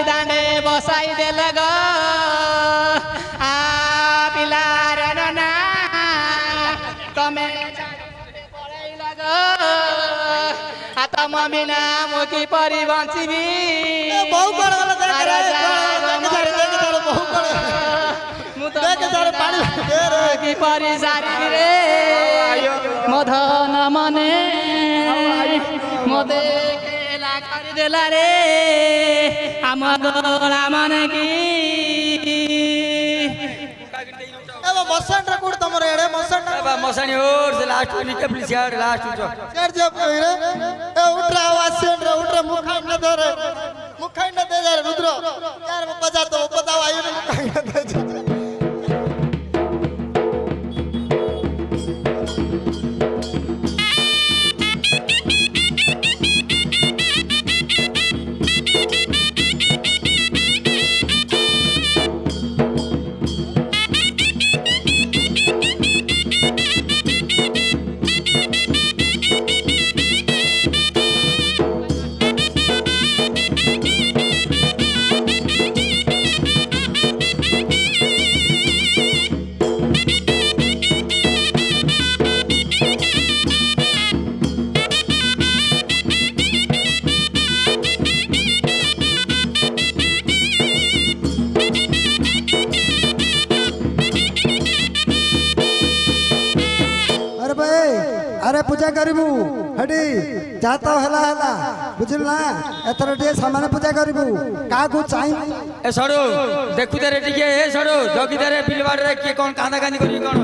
दांडे बसाई देल गो आ पिलार ना तमे पढ़ाइल गो आ तम बिना मु कि परि बंचिबी बहु कण वाला देख रे बहु कण देख तारे पानी दे रे कि परि सारी रे मधन मने मदे केला कर देला रे आम गोला मन की अब मसन रे कोड तमरे एडे मसन बा मसानी और से लास्ट में के प्लीज यार लास्ट उठो शेर जे रे ए उठ रे आवाज उठ रे मुखाई न दे रे मुखाई न दे रे रुद्र यार बजा तो बताओ आयो ने मुखाई न दे अरे पूजा करिबू हडी जाता हला हला बुझल ना एतर टे सामान्य पूजा करिबू का को चाहि ए सडो देखु दे रे टिके ए सडो जगी दे रे बिलवाड़ रे के कोन कांदा कांदी करी कोन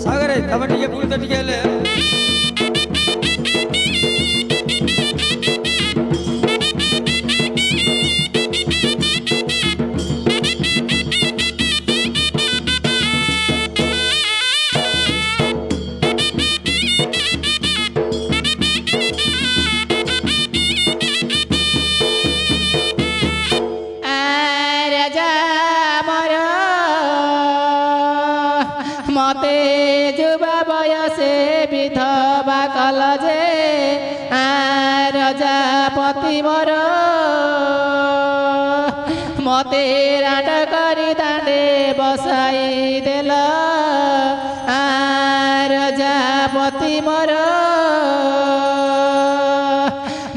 सागरे तब टिके पुल तो टिके ले मते जुबा बयसे विधवा कल जे रजापति मोर मते राट करी दांडे बसाई देल रजापति मोर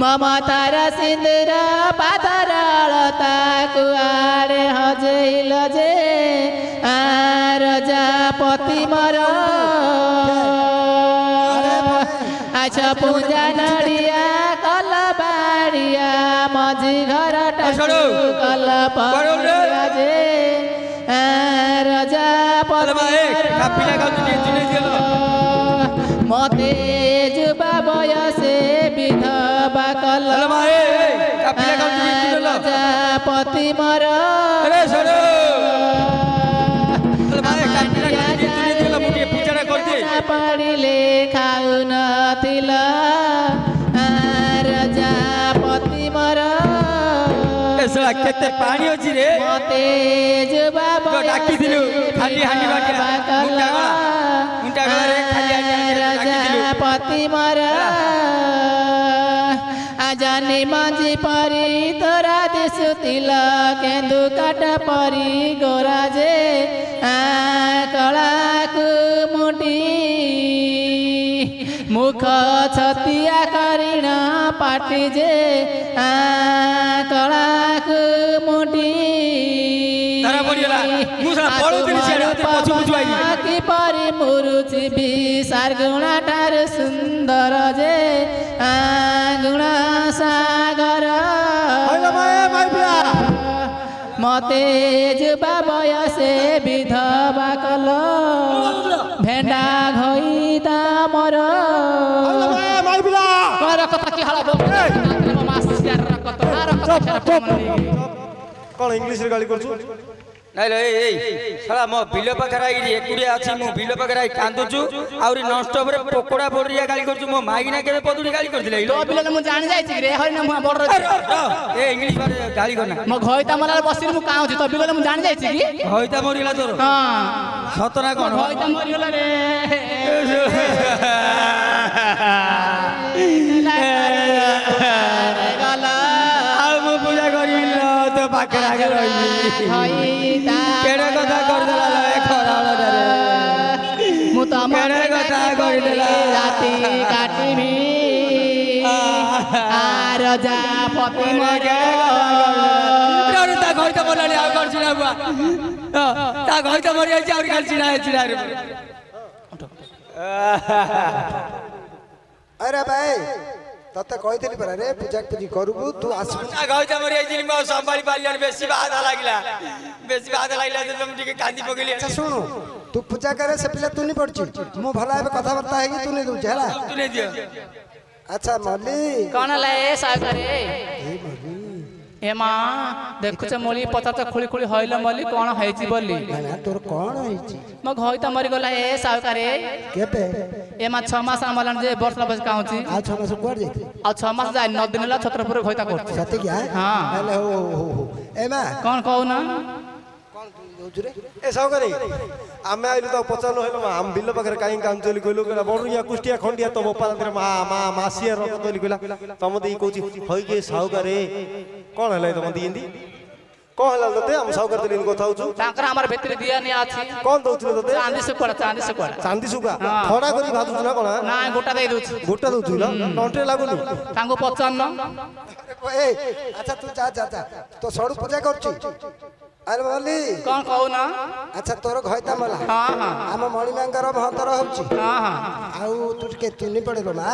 ममतार सिंदूर पादर अलता कुआरे हजैल जे रजापति मोर अच्छा पूजा नड़िया कल बाड़िया मझी घर कल पड़िया जे रजापति मते जुबा बयसे विधवा कल रजापति मोर पढ़िले खाऊ नथिल रजापति मोर एसला केते पानी अछि रे मते जुबा डाकी दिलु खाली हांडी बाटिया मुंटा गला रे खाली हांडी रजापति मोर आजानी मंजी परी तोरा दिसुतिल केंदु काट परी गोरा जे कला मुटी मुख छतिया करिण पाटी जे कला मुटी कि परी मुरुचि विसार गुणा ठार सुंदर जे गुणा सागर मते जुबा बयसे विधवा कल भेंडा घईदा मोर कौन इंग्लिश रे गाली करछु नाइ रे ए साला मो बिलो पाखरा आई एकुडिया अछि मु बिलो पाखरा आई कांदुचु आउरी नॉन स्टॉप रे पकोड़ा बोरिया गाली करछु मो मागिना केबे पदुडी गाली करथिले तो बिलो मु जानि जाय छि रे हरि न मु बड़ रे ए इंग्लिश बारे गाली करना मो घइता मला बसिर मु काउ छि तो बिलो मु जानि जाय छि कि घइता मरिला तोर हां सतना कोन घइता मरिला रे गला ପାଖରେ ଆଗେ ରହିବି ହଇତା କେଡ଼େ କଥା କରିଦେଲା ଲୋ ଏ ଖରାବେଳଟାରେ ମୁଁ ତମ କେଡ଼େ କଥା କରିଦେଲା ରାତି କାଟିବି ରଜା ପତି ମୋର ତା ଘର ତ ମଲାଣି ଆଉ କଣ ଚିଣା ବୁଆ ତା ଘର ତ ମରିଯାଇଛି ଆହୁରି ଖାଲି ଚିଣା ଚିଣାରେ अरे भाई तते कहथिली परा रे पूजा पूजी करबू तू आसबू ତା ଘର ତ ମରିଯାଇଛି ମୁଁ ସମ୍ଭାଳି ପାରିଲିନି ବେଶୀ ବାଧା ଲାଗିଲା तुम ଟିକେ କାନ୍ଦି ପକେଇଲି अच्छा सुनु तू पूजा करे से पिला तू नहीं पड़ची मु भला एबे कथा बर्ता है कि तू नहीं दूछ हला तू नहीं दियो अच्छा मल्ली କଣ ହେଲା ଏ ସାଉକାରେ ଏ ମା ଦେଖୁଛ ମଲି ପଚାଶ ଖୁଳି ଖୁଳି ହଇଲ ମଲି କଣ ହେଇଛି ବୋଲି ना तोर कोन होईची ମୋ ଘଇ ତ ମରିଗଲା ଏ ସାଉକାରେ केबे ଏ ମା 6 ମାସ ଆମଲାଣି ଯେ ବର୍ଷ ବସ କାଉଁଛି आ छ मास कोड जाई ଆଉ 6 ମାସ ଯାଇ 9 ଦିନ ହେଲା ଛତ୍ରପୁର ଘଇତା କରୁଛି सती क्या हाँ। हेले हो ए मा କଣ କହୁନା कोन तू दोछ रे ए सावकारी आमे आइलु तो पचानो हेलो हम बिल्लो पाखरे काई काम चली कइलो कला बडुया कुष्टिया खंडिया तो बप्पा रे मा मा मासिया रक तली कला तम देई कहूची होई गे सावकारी कोन हलै तम दिंदी कोन हला तते हम सावकार तली କଥା होछु ତାଙ୍କର ଆମର ଭିତରେ ଦିଆ ନିଆ ଅଛି कोन दउछु तते ଚାନ୍ଦି ସୁକୁଡା चांदी सुगा हाँ। थोड़ा करी भाजु ना कोन ନା ଗୋଟା ଦେଇ ଦଉଛି गोटा दउछु ल टंटे लागुनी ତାଙ୍କୁ ପଚାରୁନ ए अच्छा तू जा जा जा तो सड़ू पूजा करची अरे मल्ली କଣ କହୁନା अच्छा तोर घयता मला ହଁ ହଁ ଆମ ମଣି ମାଙ୍କର ମହନ୍ତର ହଉଛି ହଁ ହଁ ଆଉ ତୁ ଟିକେ ତୁନି ପଡିଲ ମା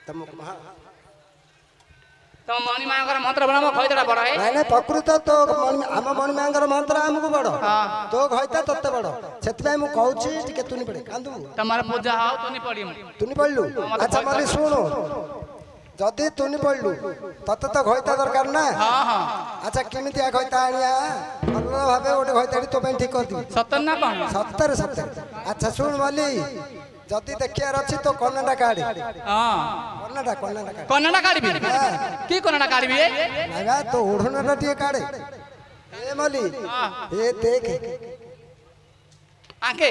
ତମ ତମ ମଣି ମାଙ୍କର ମନ୍ତ୍ର ବଳ ମୋ ଘଇତାଟା ବଡ ହେ ନାଇଁ ନାଇଁ ପ୍ରକୃତ ତ ଆମ ମଣି ମାଙ୍କର ମନ୍ତ୍ର ଆମକୁ ବଡ ତୋ ଘଇତା ତତେ ବଡ ସେଥିପାଇଁ ମୁଁ କହୁଛି ଟିକେ ତୁନି ପଡେ କାନ୍ଦୁ ତମର ପୂଜା ହଉ ତୁନି ପଡିମ ତୁନି ପଡିଲୁ ଆଚ୍ଛା ମଲ୍ଲି ଶୁଣୁ ଯଦି ତୁନି ପଡିଲୁ ତତେ ତ ଘଇତା ଦରକାର ନା ହଁ ହଁ ଆଚ୍ଛା କେମିତିଆ ଘଇତା ଆଣିଆ ଭଲ ଭାବେ ଗୋଟେ ଘଇତାଟି ତୋ ପାଇଁ ଠିକ କରିଦିବି ସତ ନା କଣ ସତରେ ସତରେ ଆଚ୍ଛା ଶୁଣ ମଲ୍ଲି ଯଦି ଦେଖିବାର ଅଛି ତ କର୍ଣ୍ଣାଟା କାଢେ ହଁ କର୍ଣ୍ଣାଟା କାଢେ କନ୍ନାଟା କାଢିବି କି କନ୍ନାଟା କାଢିବି ଏ ନାଇଁ ବା ତୋ ଓଢଣାଟା ଟିକେ କାଢେ ଏ ମଲ୍ଲି ହଁ ଏ ଦେଖେ ଆଙ୍କେ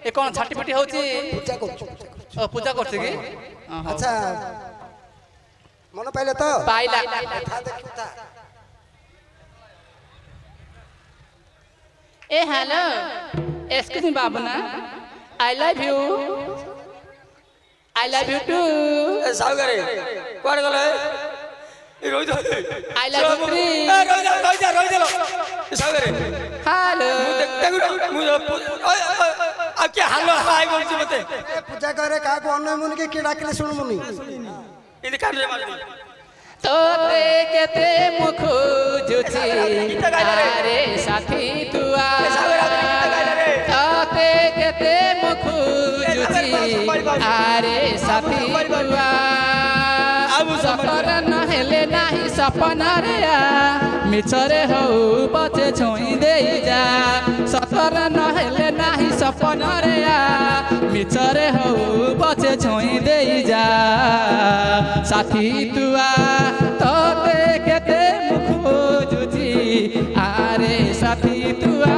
ଏ କଣ ଛାଟି ପିଟି ହଉଛି ପୂଜା କରୁଛୁ ଓ ପୂଜା କରୁଛି କି ଆଚ୍ଛା ମନ ପାଇଲେ ତ ପାଇଲା ଥା ଦେଖିବୁ ଥା ए हेलो एक्सक्यूज मी बाबूना आई लव यू टू ଏ ସାଉକାରେ କୁଆଡେ ଗଲେ ଏ ରହି ଯା आई लव यू थ्री ରହି ଯା ସାଉକାରେ हेलो ମୁଁ ଆଉ କିଏ ହାଲ ହାଇ କରୁଛି ମତେ ଏ ପୂଜା କରେ କାହାକୁ ଅନ୍ୟ ମୁନି କି କିଏ ଡାକିଲେ ଶୁଣୁ ମୁନି ଏମିତି କାନରେ ମାରି तोते केते मुख जुची अरे साथी तुआ तोते केते मुख जुची अरे साथी तुआ सतर नहेले नाही सपना रे मिछरे हौ पछे छोई देई जा सतर नहेले नाही सपना रे मिछरे हौ पछे छोई देई जा साथी तुआ तोते केते मुख जुची आरे साथी तुआ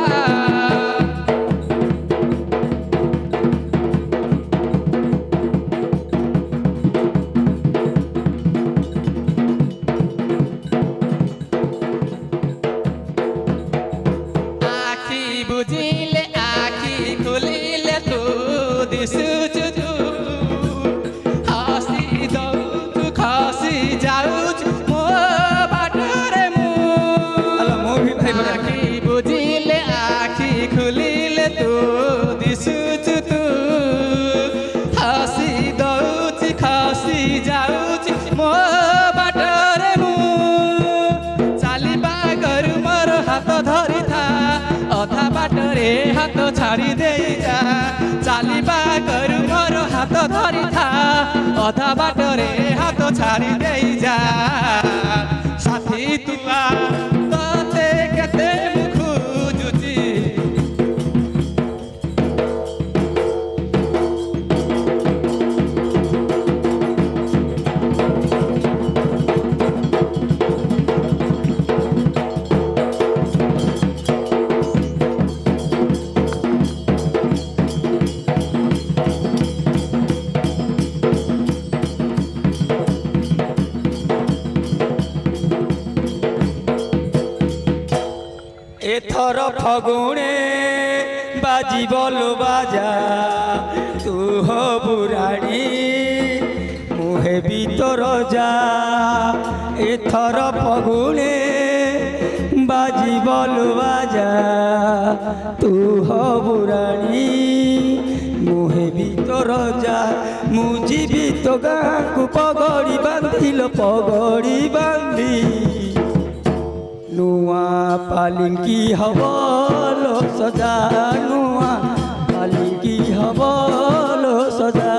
आखी बुझिले आखी खुलिले तू दिसुछु तू हसी दौछु खसी जाउछु मो बाटोरे मु ମୁଁ ବି ଭାଇ ବଡ आखी बुझिले आखी खुलिले तू दिसुछु तू हसी दौछु खसी जाउछु मो बाटोरे मु चालिबा गरु मोर हात धरि था अधा बाटरे हात छाडी देई जा चालिबा गरु मोर हात धरि था अधा बाटरे हात छाडी देई जा साथी तुआ तते केते मुख जुची এথর ফগুণে বাজি বল বাজা তু হবু রানী মুহে ভিতর যা এথর ফগুণে বাজি বল বাজা তু হবু রানী মুহে ভিতর যা মু ଯିବି ତୋ ଗାଁକୁ ପଗଡ଼ି ବାନ୍ଧିଲ ପଗଡ଼ି ବାନ୍ଧି ନୂଆ ପାଲିଙ୍କି ହବ ଲୋ ସଜା ନୂଆ ପାଲିଙ୍କି ହବ ଲୋ ସଜା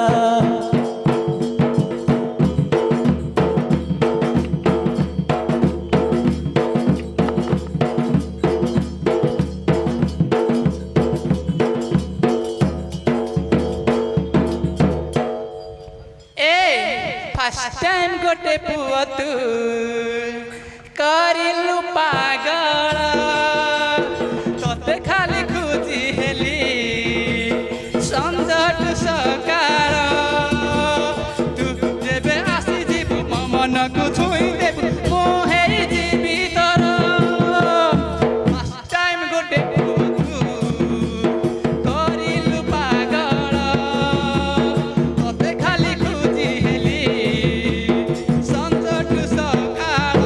ফার্স্ট টাইম গোটে পুଅ তু କରିଲୁ ପାଗଳ ତତେ ଖାଲି ଖୋଜି ହେଲି ସଞ୍ଜଠୁ ସକାଳ ତୁ ଯେବେ ଆସିଯିବୁ ମୋ ମନକୁ ଛୁଇଁ ଦେବୁ ମୁଁ ହେଇଯିବି ତୋର ଫାର୍ଷ୍ଟ ଟାଇମ୍ ଗୋଟେ ପୁଅ ତୁ କରିଲୁ ପାଗଳ ତତେ ଖାଲି ଖୋଜି ହେଲି ସଞ୍ଜଠୁ ସକାଳ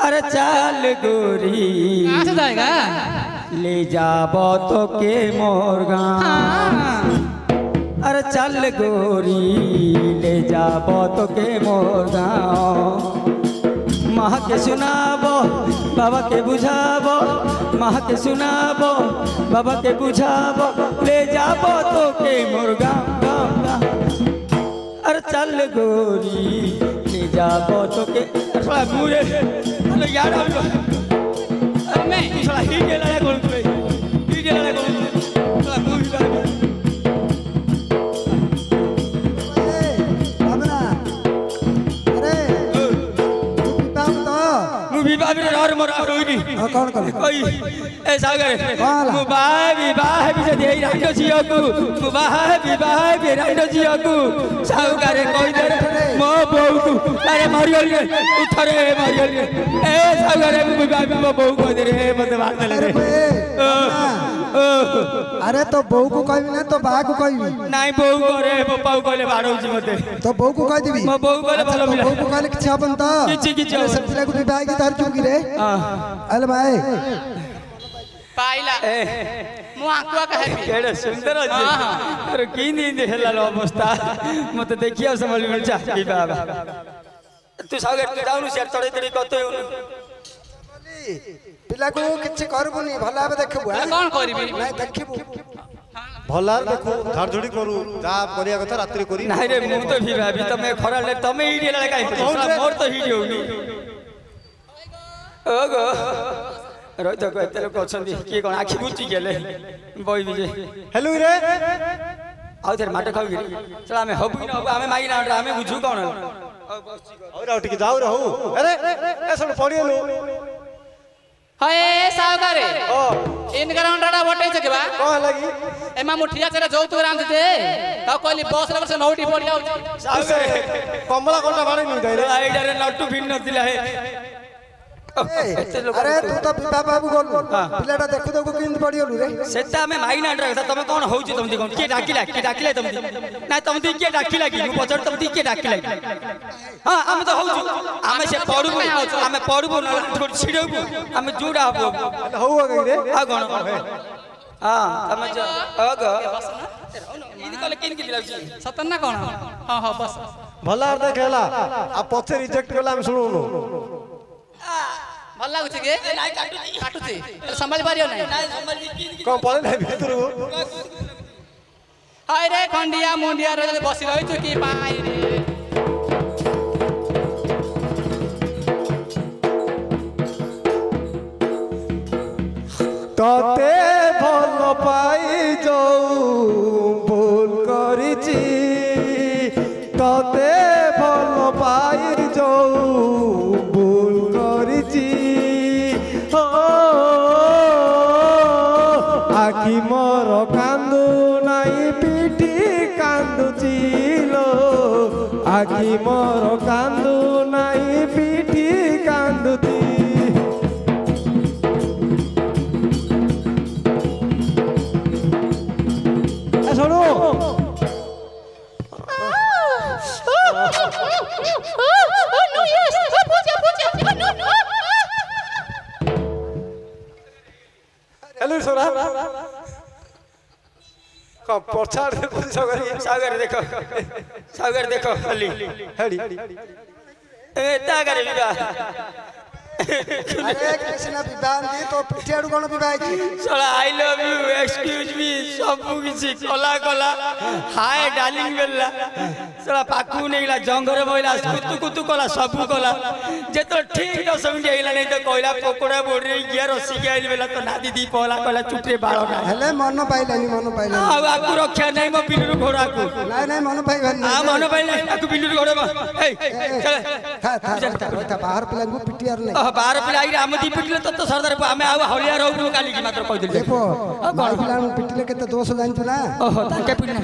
अरे चाल गोरी कहाँ से जाएगा ले जाब तो के मोर गाँव अरे चल गोरी ले जाब तो के मोर गाँव माँ के सुनाब बाबा के बुझाब माँ के सुनाब बाबा के बुझाब ले जाब तो के मोर गाँव गाँव गाँव अरे चल गोरी ले जाब तो के थोड़ा मुझे यार मैं थोड़ा ही गेला है कौन कोई ही गेला है कौन थोड़ा मूवी कर बाबरा अरे मूवी बाबरे और मोर रोइनी कौन कर कोई ए सागर वाला। मुबाह विवाह भी जे देई राइनो जियकु मुबाह विवाह भी राइनो जियकु सागर कोई दे मो बहु अरे मरियल रे उठरे मरियल रे ए सागर मुबाह भी मो बहु को दे रे मते बात ले रे अरे तो बहू को कहबी ना तो बा को कहबी नाई बहु करे पप्पा कहले बाड़ौची मते तो बहू को कह देबी मो बहु कहले भलो मिला बहू को कहले किछ अपन तो किछ हबन। सब पिला को विवाह की तार चुकी रे अल भाई पाइला मु आंकुआ कहबी केड़े सुंदर अछि अरे की नींद हेला अवस्था मते देखिया समझ में जा की बाबा तू सागर तू जाउनु शेर तड़े तड़े कतो पिला को किछ करबुनी भला भाबे देखबु कौन करबी नहीं देखबु भला देखो झाड़झुड़ी करू जा करिया कथा रात्रि करी नाही रे मु तो भी भाबी तमे खरा ले तमे ईडी ले काई मोर तो हीडी होनी ओगो रोय तो कहते लोग अछंदी की कोन आखी बुची गेले बई बिजे हेलो रे आउ तेरे माटे खाउ गिरी चला हमें हबु न हमें मागी ना हमें बुझू कोन और आउ टिके जाऊ रहू अरे ए सब पड़िएलो हए सावकारे इन ग्राउंडडा बटे छ के बा कह लगी एमा मुठिया चले जौतु राम दे ता कहली बस ले से नौटी पड़ी आउ सागर कमला कोनटा बाणी नहीं जाई रे आइडा रे नट्टू भिन्न नथिला हे अरे तू तो विवाह बाबू बोल पिलाटा देखु देखु किंद पड़ियलु रे सेटा हमें मागी ना ड्राइवर तमे कोन होउची तमदी कोन के डाकिला तमदी ना तमदी के डाकिला की मु पछड़ तमदी के डाकिला हां हम तो होउची हमें से पड़ुबो हमें पड़ुबो ना थोड़ी छिड़बो हमें जुड़ा हबो हो गई रे आ गण हां तमे जो अग इन कले किन के दिलाउची सतना कोन हां हां बस भला देखेला आ पछे रिजेक्ट कला हम सुनुनु ভাল লাগুছে কে নাই কাটুছি संभाली पारियो নাই कौन पड़े नहीं भीतर ହାଇ ରେ ଖଣ୍ଡିଆ ମୁଣ୍ଡିଆ ରେ ବସି ରହିଛୁ କି ପାଇ ରେ ତତେ ଭଲ ପାଇ ଯୋଉ ଭୁଲ କରିଛି ତତେ ଭଲ ପାଇ ଯୋଉ ଭୁଲ କରିଛି ଓ ଆଖି ମୋର କାନ୍ଦୁ ନାହିଁ ପିଠି କାନ୍ଦୁଛି ଲୋ ଆଖି ମୋର କାନ୍ଦୁ ନାହିଁ ପିଠି କାନ୍ଦୁଛି ଶୁଣୁ हेलो सोना कम पछाड़ दे कुछ सागर देखो सागर देखो खाली हेडी ए तागर बिबा अरे कृष्ण विवाह दी तो पिठियाडू कोन विवाह की साला आई लव यू एक्सक्यूज मी सब किसी कला कला हाय डार्लिंग बेला साला पाकू नेला जंगरे बोइला कुतु कुतु कला सब कला जे तो ठीक 10 मिनिट हेला नहीं तो कोइला पकोड़ा बोड रे गिया रसी के आइल बेला तो नादी दी पहला कला चुटरे बाळ का हेले मन पाइलानी आ आकु रक्षा नहीं मो बिलुर घोड़ा को नहीं नहीं मन पाइबानी आ मन पाइले आकु बिलुर घोड़ा ए चल था बाहर पिला को पिटियार नहीं बाहर पिला आई आमदी पिटले तो सरदार आमे आ हलिया रहू काली की मात्र कह दिले देखो बाहर पिला पिटिले केते दोष जानछु ना ओहो ताके पिटना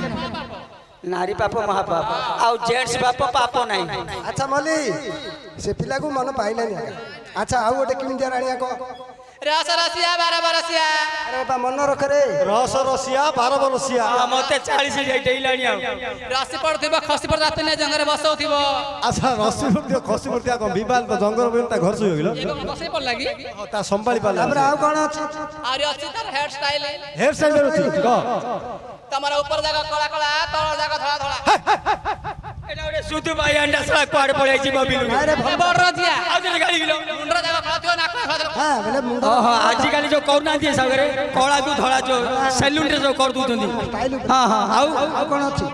नारी पाप महापाप आ जेंट्स पाप पाप नहीं अच्छा मली से पिला को मन पाइलानी अच्छा आउ गोटे किम दिया राणिया को रस रसिया 12 बरसिया अरे बा मन रख रे रस रसिया 12 बरसिया मते 40 जाई डेइलानी आ रसी पड़थिबो खसी पड़ जाते ने जंगरे बसौथिबो अच्छा रसी पड़तिया खसी पड़तिया कम विवाल तो जंगल में ता घर से हो गेलो एगो बसे पड़ लागी ता संभाली पाला हमरा आउ कोन अछि आरे अछि तार हेयर स्टाइल हेयर स्टाइल अछि क तमरा ऊपर जागा कला कला तळ जागा धळा धळा एटा ओरे सुतु भाई अंडा सला क्वाड पड़ै छी मोबिल अरे ए बड़ रजिया आ जे गाड़ी गिलो मुंडरा जागा खला थियो नाक खला हां बोले मुंडा ओहो आज काली जो कौना दिए सागरे कोळा को धळा जो सैलून रे जो कर दूतंदी हां हां आउ कोन अछि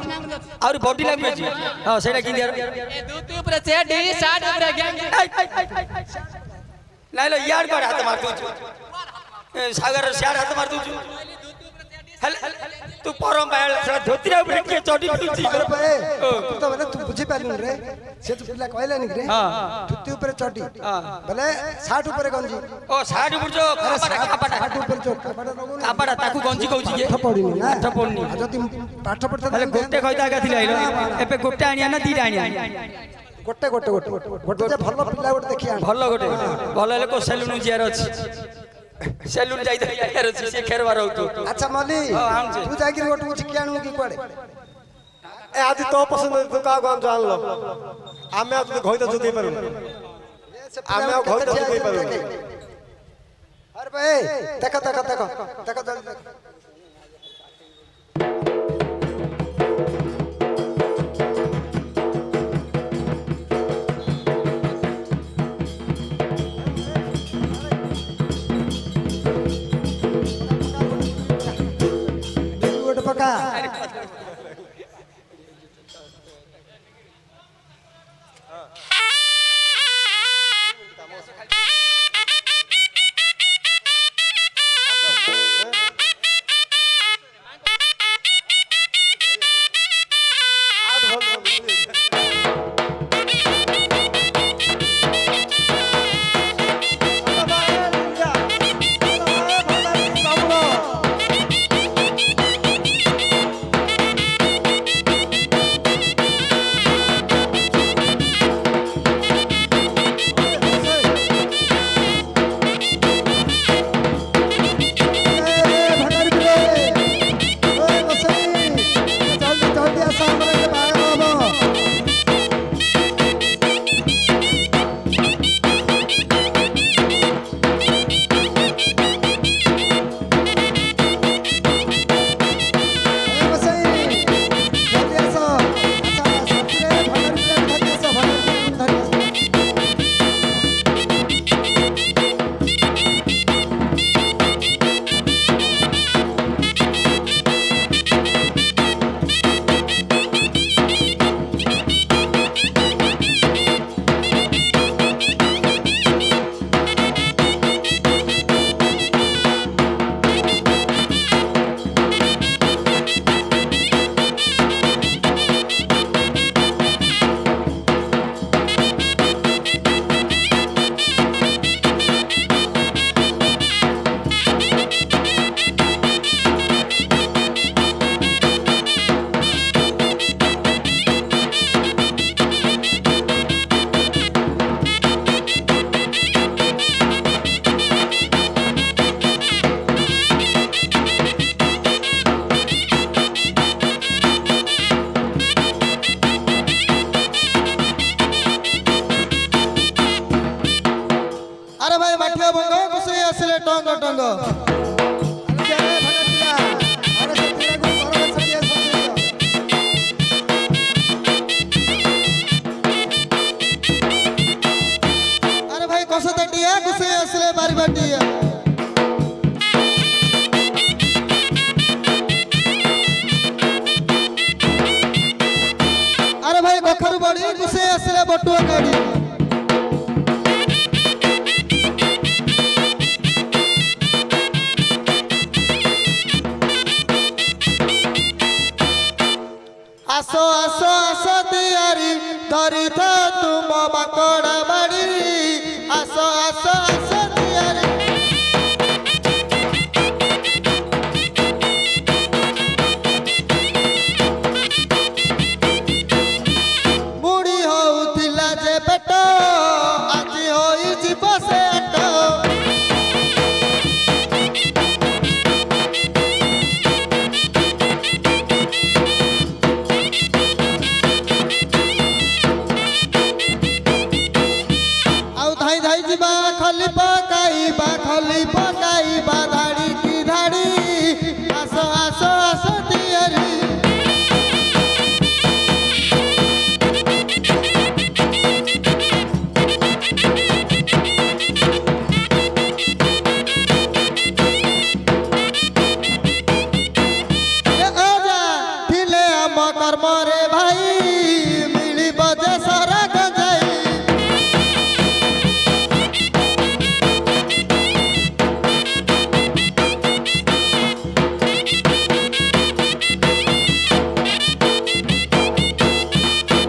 और बॉडी लैंग्वेज हां सेटा कि दिया ए दूती ऊपर चेडी शार्ट ऊपर गैंग नाही लो यार कर हात मार दू सागर शार हात मार दू हेल तू परम बायल धोतिरा ऊपर के चोटी पीची अरे बे तू तो बोले तू बुझी पालु रे से तू पिला कहलेनी रे हां धुती ऊपर चटी बोले 60 ऊपर गंजी ओ साइड ऊपर जो खापाटा 60 ऊपर चोट कपड़ा लगो ना खापाटा ताकू गंजी कहउची के पाठ पढिनी ना पाठ पढिनी जति पाठ पढता हेले गोटे कहिता आगा थिला आइलो एपे गोटे आनिया ना दीटा आनिया गोटे जे भलो पिला गोटे देखि आन भलो गोटे भलो हेले को सैलून जियार अछि सैलून जाई त यार अछि से खेरवार होतो अच्छा मली तू जागिर गोटे उछि के आनु की कोडे ए आज तो पसंद तो का गाम जान लो आमे आज घोई तो जोगई पारु आमे घोई तो जोगई पारु अरे बे देखो जल्दी गोटे पका ବଢି କୁସେଇ ଆସିଲେ ବଟୁଆ ଗାଡି ଆସ ଆସ ଆସ ତିଆରି ଧରିଥ ତୁମ ବାକଡା ବାଡି ଆସ ଆସ ଆସ ତିଆରି ବୁଢୀ ହଉଥିଲା ଯେ ପେଟ ଆଜି ହୋଇଯିବ ସେ ଆଟ ଆଉ ଧାଇ ଧାଇ ଯିବା ଖଲି ପକାଇବା ଧାଡି କି ଧାଡି ଆସ ଆସ ଆସ ତିଆରି ଏ ଅଜା ଥିଲେ ଆମ କର୍ମରେ ଭାଇ ମିଳିବ ଯେ ସାରା ଗଞ୍ଜାଇ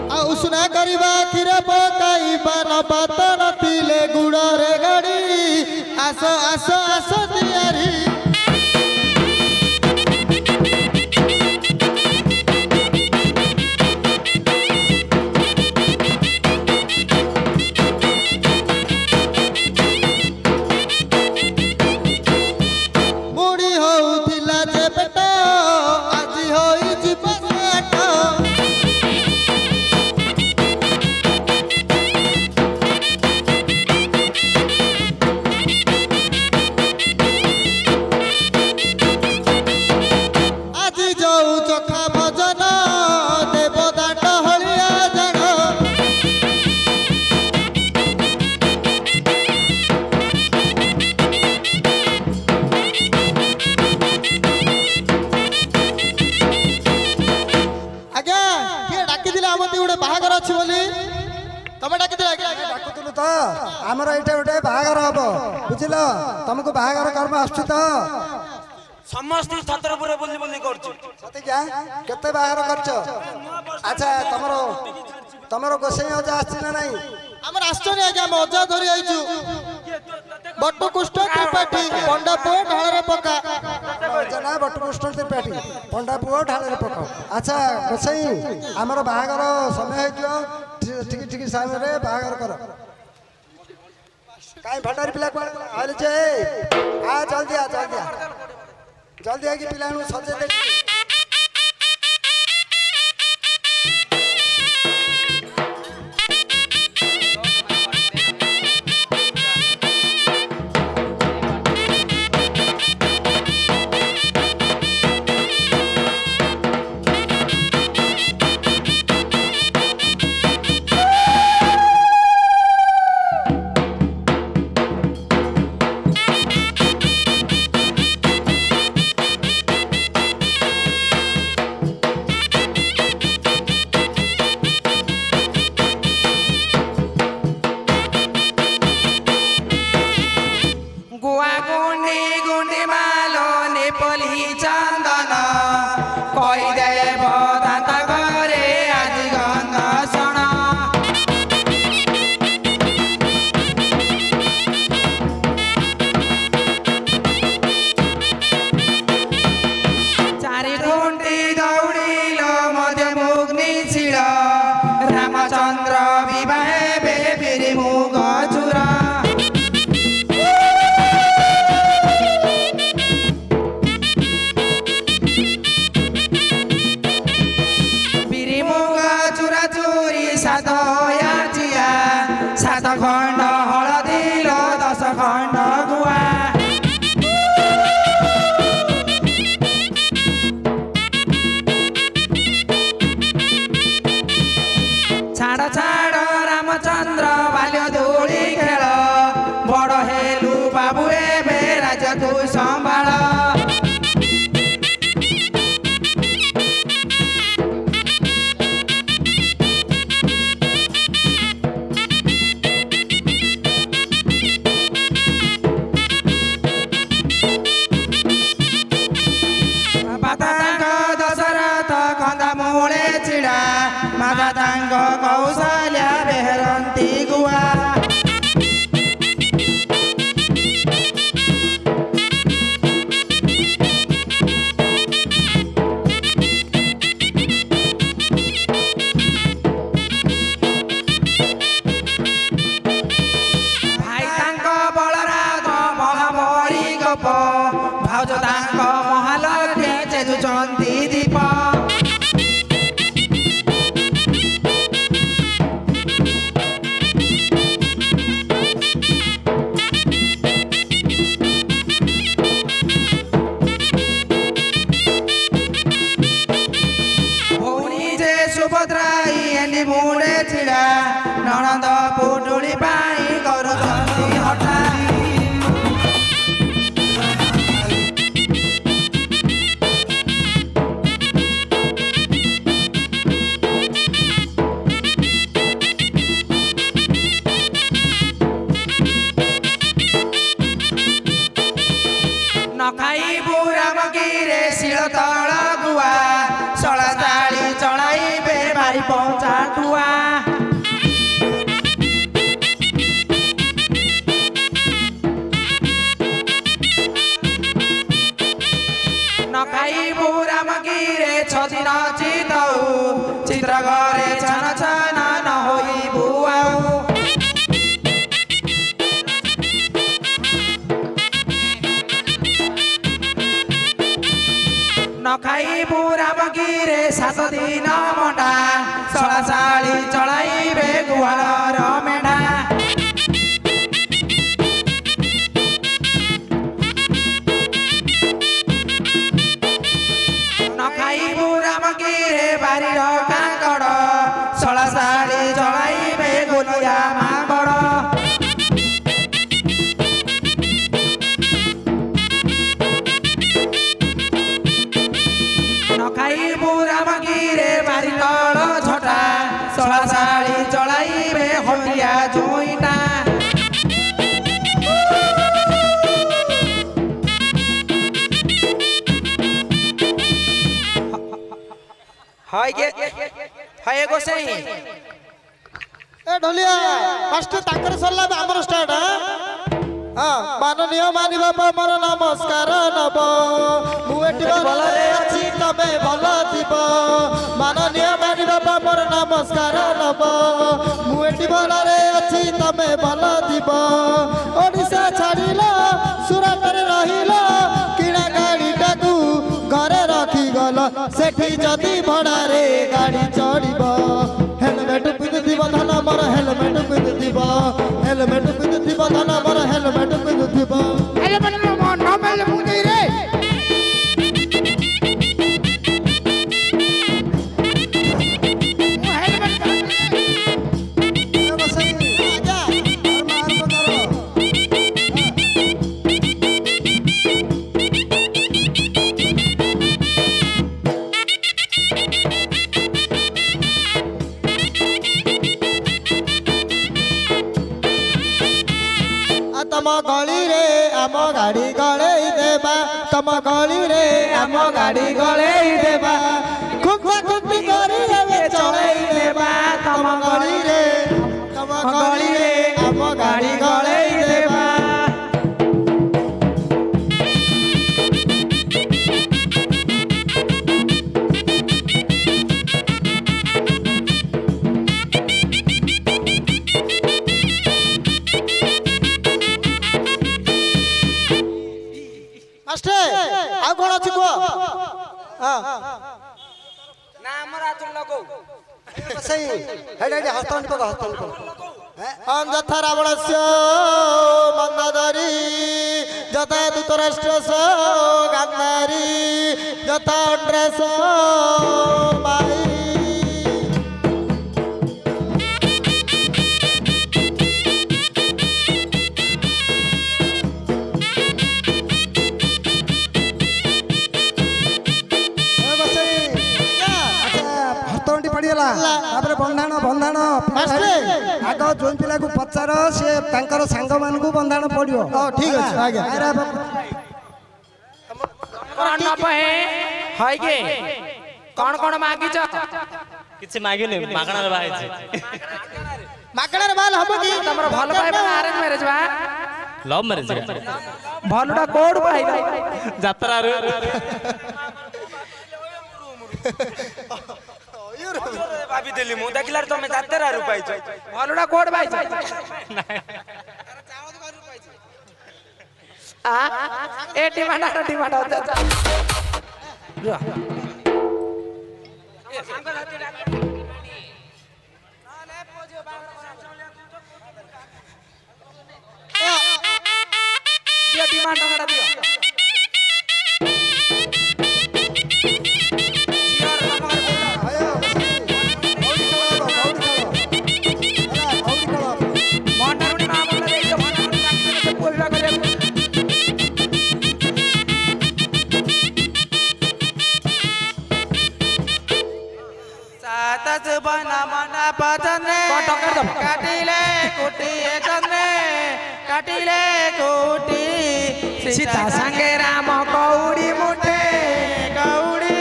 ଆଉ ଉଷୁନା କରିବା କ୍ଷୀର ପକାଇବା ନବାତ ନଥିଲେ ଗୁଡରେ ଗାଡି ଆସ ଆସ ଆସ ତିଆରି ବୁଢୀ ହଉଥିଲା ଯେ ପେଟ ଆଜି ହୋଇଯିବ ସେ ଆଟ ଆଜି ଯୋଉ ଚଖା ଭଜନ ଦେବଦାଟ ହଳିଆ ଜାଣ ଆଜ୍ଞା କିଏ ଡାକିଥିଲେ ଆମ ଗୋଟେ ବାହାଘର ଅଛି ବୋଲି ତମେ ଡାକିଥିଲେ ଆଜ୍ଞା ଡାକୁଥିଲୁ ତ ଆମର ଏଇଟା ଗୋଟେ ବାହାଘର ହବ ବୁଝିଲ ତମକୁ ବାହାଘର କର୍ମ ଆସୁଛି ତ ସମସ୍ତେ ଛତ୍ରପୁରରେ ବୁଲି ବୁଲି କରୁଛୁ ସତିକା କେତେ ବାହାଘର କରିଛ ଆଚ୍ଛା ତମର ଗୋସାଇଁ ଅଜା ଆସିଛି ନା ନାଇଁ ଆମର ଆଶ୍ଚର୍ଯ୍ୟ ଆଜ୍ଞା ଆମେ ଅଜା ଧରି ଆଇଛୁ ବଟକୁଷ୍ଠ ତ୍ରିପାଠୀ ପଣ୍ଡା ପୁଅ ଢାଳରେ ପକା ଅଜା ନା ବଟକୃଷ୍ଣ ତ୍ରିପାଠୀ ପଣ୍ଡା ପୁଅ ଢାଳରେ ପକ ଆଚ୍ଛା ଗୋସାଇଁ ଆମର ବାହାଘର ସମୟ ହେଇଯିବ ଠିକ ସମୟରେ ବାହାଘର କର କାଇଁ ଭଣ୍ଡାରୀ ପିଲା କୁଆଡେ ଆଇଲେ ଯେ ଆ ଜଲ୍ଦି ଆଇକି ପିଲାଙ୍କୁ ସଜେଇ ଦେ ମାତା ତାଙ୍କ କୌଶଲ୍ୟା ବେହେରନ୍ତି ଗୁଆ। ଭାଇ ତାଙ୍କ ବଳରାମ ମହାବଳୀ ଗୋପ ଭାଉଜ ତାଙ୍କ ମହାଲକ୍ଷ୍ମୀ ଚେଜୁଛନ୍ତି ଦୀପ। ଭଉଣୀ ଯେ ସୁଭଦ୍ରା ଏନି ମୁଣ୍ଡେ ଛିଡ଼ା ନଣନ୍ଦ ପୁଟୁଳି ପାଇଁ କରୁଛନ୍ତି ହଠା। ନ ଖାଇବୁ ରାମଗିରେ ଶିଳ ତଳ ଗୁଆ ଶଳା ଚାଳି ଚଳାଇବେ ମାରି ପଞ୍ଚା ଟୁଆ। ନ ଖାଇବୁ ରାମଗିରେ ଛଦିନ ଚିତଉ ଚିତ୍ର ଘରେ ଛନ ଛନ ନ ହୋଇବୁ ଆଉ। ନ ଖାଇବୁ ରାମଗିରେ 7 ଦିନ ମଣ୍ଡା ଶଳା ଶାଳୀ ଚଳାଇବେ ଗୁହାଳର ମେଣ୍ଢା। ନ ଖାଇବୁ ରାମଗିରେ ବାରିର କାଙ୍କଡ଼ ଶଳା ଶାଳୀ ଚଳାଇବେ ଗୋଲିଆ ମାଙ୍କଡ଼। ନ ଖାଇବୁ ରାମଗିରେ ବାରି ତଳ ଝଟା ଶଳା ଶାଳୀ ଚଳାଇବେ ହଟିଆ ଜୁଇଁଟା। ହାଏ ଗୋସାଇଁ ଏ ଢୋଲିଆ ମାଷ୍ଟର ତାଙ୍କର ସରିଲା ଆମର ଷ୍ଟାର୍ଟ। ହଁ ମାନନୀୟ ମାନିବା ମୋର ନମସ୍କାର ନବ ମୁଁ ଏଠି ଭଲରେ ଅଛି ତମେ ଭଲ ଥିବ। ମାନନୀୟ ମାନିବା ମୋର ନମସ୍କାର ନବ ମୁଁ ଏଠି ଭଲରେ ଅଛି ତମେ ଭଲ ଥିବ। ଓଡ଼ିଶା ଛାଡ଼ିଲ ସୁରଟରେ ରହିଲ କିଣା ଗାଡ଼ିଟାକୁ ଘରେ ରଖିଗଲ ସେଠି ଯଦି ଭଡ଼ାରେ ଗାଡ଼ି ଚଢ଼ିବ। ହେଲମେଟ୍ ପିନ୍ଧୁଥିବ ଧନ ମୋର ହେଲମେଟ୍ ପିନ୍ଧୁଥିବ ହେଲମେଟ୍ ପିନ୍ଧୁଥିବ ଧନ ମୋର ହେଲମେଟ୍ ପିନ୍ଧୁଥିବ। ତମ ଗଳିରେ ଆମ ଗାଡ଼ି ଗଳେଇ ଦେବା ତମ ଗଳିରେ ଆମ ଗାଡ଼ି ଗଳେଇ ଦେବା ଖୁଖା ଖୁଖି କରି ଏବେ ଚଳେଇ ଦେବା ତମ ଗଳିରେ ଆମ ଗାଡ଼ି ଗଳେଇ ଦେବା। ଆଉ କଣ ଅଛି କୁହ? ନା ଆମର ଆଚୁର ଲଗଉ ସେଇ ହେଇଟା ହସ୍ତଣ୍ଡି ପକା ହସ୍ତଣ୍ଡି ପକା। ଯଥା ରାବଣସ୍ୟ ମନ୍ଦଧରି ଯଥା ଧୃତରାଷ୍ଟ୍ରସ ଗାନ୍ଧାରୀ ଯଥା ଅଣ୍ଡ୍ରେସ ମାଇ। ପଡ଼ିଗଲା ତାପରେ ବନ୍ଧାଣ ବନ୍ଧାଣ ଆଗ ଯୋଉ ପିଲାକୁ ପଚାର ସେ ତାଙ୍କର ସାଙ୍ଗମାନଙ୍କୁ ବନ୍ଧାଣ ପଡ଼ିବ। ଠିକ ଅଛି ଆଜ୍ଞା। କଣ ନବ ହେ ହଇକେ କଣ କଣ ମାଗିଛ? କିଛି ମାଗିନି ମାଗଣାରେ ବାହା ହେଇଛି ମାଗଣାରେ ବାଲ ହବ କି ତମର ଭଲ ପାଇବା ନା ଆରେଞ୍ଜ ମ୍ୟାରେଜ ବା ଲଭ୍ ମ୍ୟାରେଜ ଭଲଟା କୋଉଠୁ ପାଇଲ ଯାତ୍ରାରୁ ଭାବିଥିଲି ମୁଁ ଦେଖିଲାରୁ ତମେ ଯାତ୍ରାରୁ ପାଇଛ ଭଲଟା କୋଉଠୁ ପାଇଛ ଏ ଡିମାଣ୍ଡ ଡିମାଣ୍ଡ ଟଙ୍କାଟା ଦିଅ ଭଣ୍ଡାରୁଣୀ ମା ମଣ୍ଡା ଦେଇଛ ଭଣ୍ଡାରୁଣୀ ଚାକିରି ପୁଅ ବିବାହ କରିବାକୁ सात बना मना पचने काटिले कुटी चने काटिले कुटी सीता संगे राम कौड़ी मुठे कौड़ी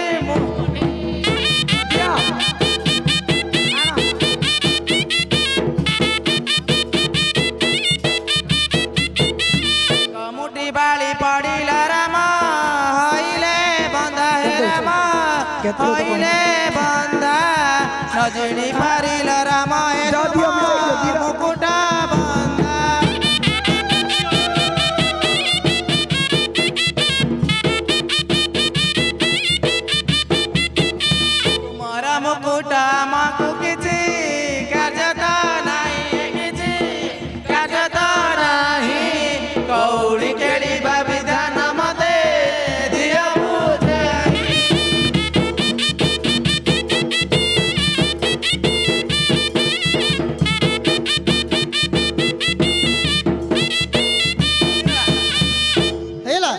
मुठी बाली पड़िला राम हईले बंधा हे राम हईले बंधा नजनी फारिल राम मुकुटा बंधा तुमरा मुकुटा माकु किछि कार्यता नाही किछि कार्यता नाही कौड़ी केड़ी विधान मते दिया बुझाई ହେଇଲା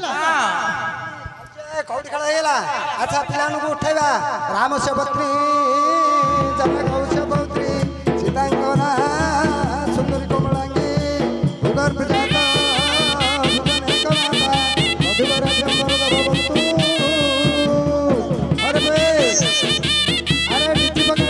କଉଠି ଖେଳ ହେଇଗଲା ଆଚ୍ଛା ପିଲାମାନଙ୍କୁ ଉଠେଇବା ରାମ ସେବତ୍ରୀ ଜନ କୌଶ ପୌତ୍ରୀ ସୀତାଙ୍କ ନାଁ ସୁନ୍ଦରୀ କମଳାଙ୍ଗୀ ଭୂଗର୍ଭ ଜାତ ଭୁବନେକ ମାତା ମଧୁବର ଚନ୍ଦ୍ର ଭବନ୍ତୁ ଆରେ ବେ ଆରେ ଡିଜି ପକା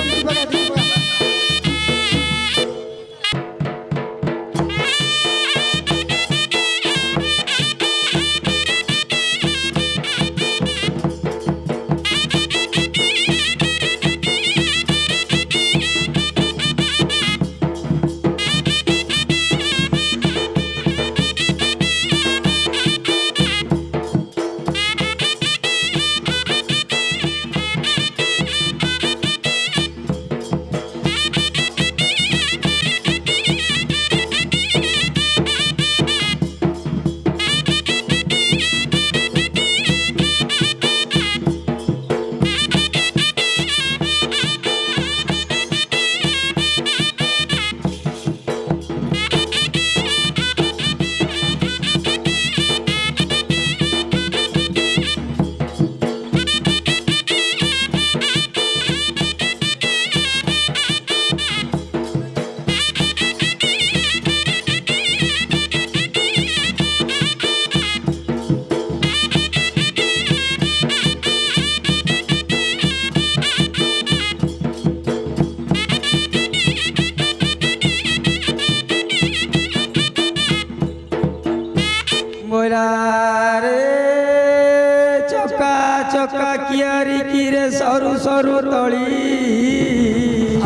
चका कियारी किरे सरू सरू तली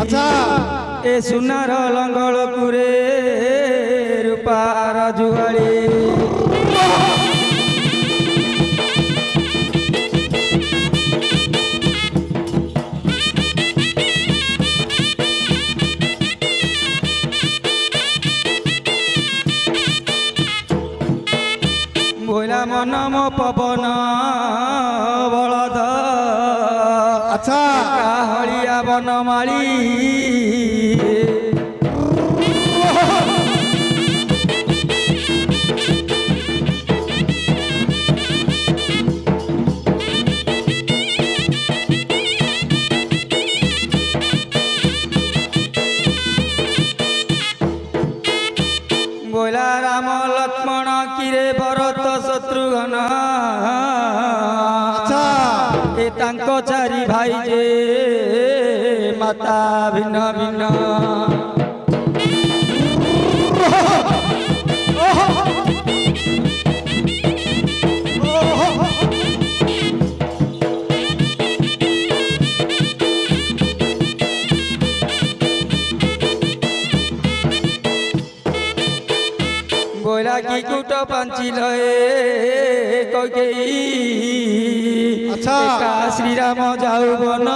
अच्छा ए सुनार लंगल कुरे रूपार जुआली बोला मन मो पवन बलद अच्छा हलिया बनमाली बोला राम लक्ष्मण किरे भरत शत्रुघ्न अच्छा ए तांको चारि भाई जे ମାତା ଭିନ୍ନ ଭିନ୍ନ বৈরাগী কুট পাঞ্চিল কইকেই আচ্ছা। একা শ্রীরাম যাও বন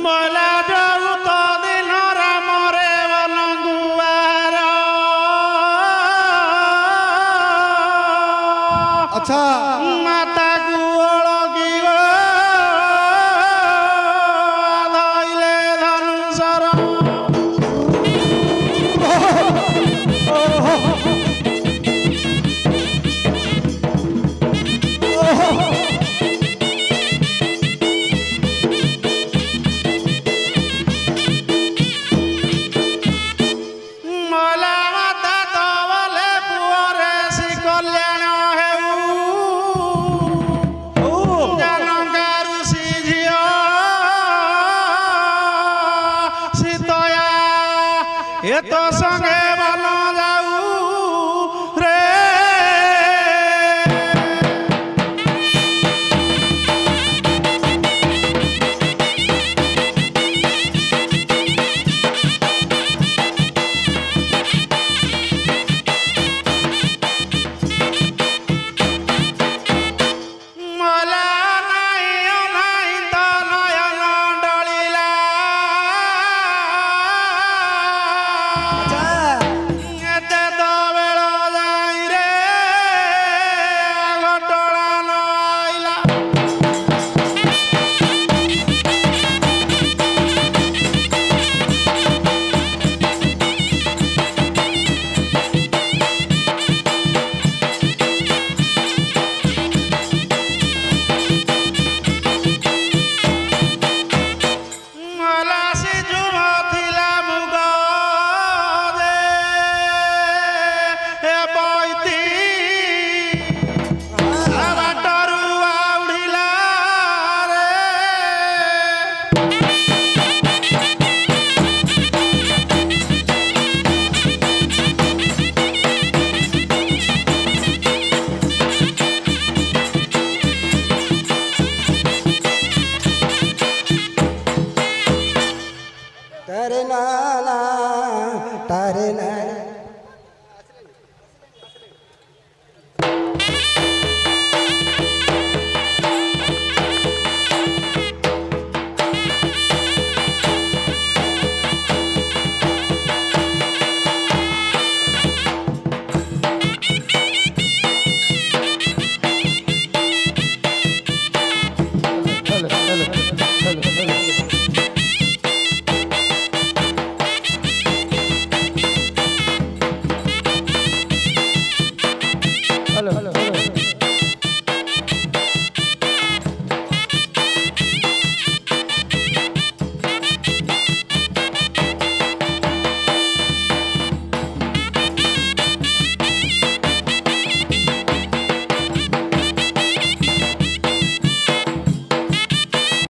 মলা বহুত দিন রামরে বনগুয়ার আচ্ছা মাতা গুড়কি ধইলে ধনুষর মলা মাতা তবলে পুরে শ্রী কল্যাণ হেউ জানকারু শ্রী ঝিও শীতয়া এত সঙ্গে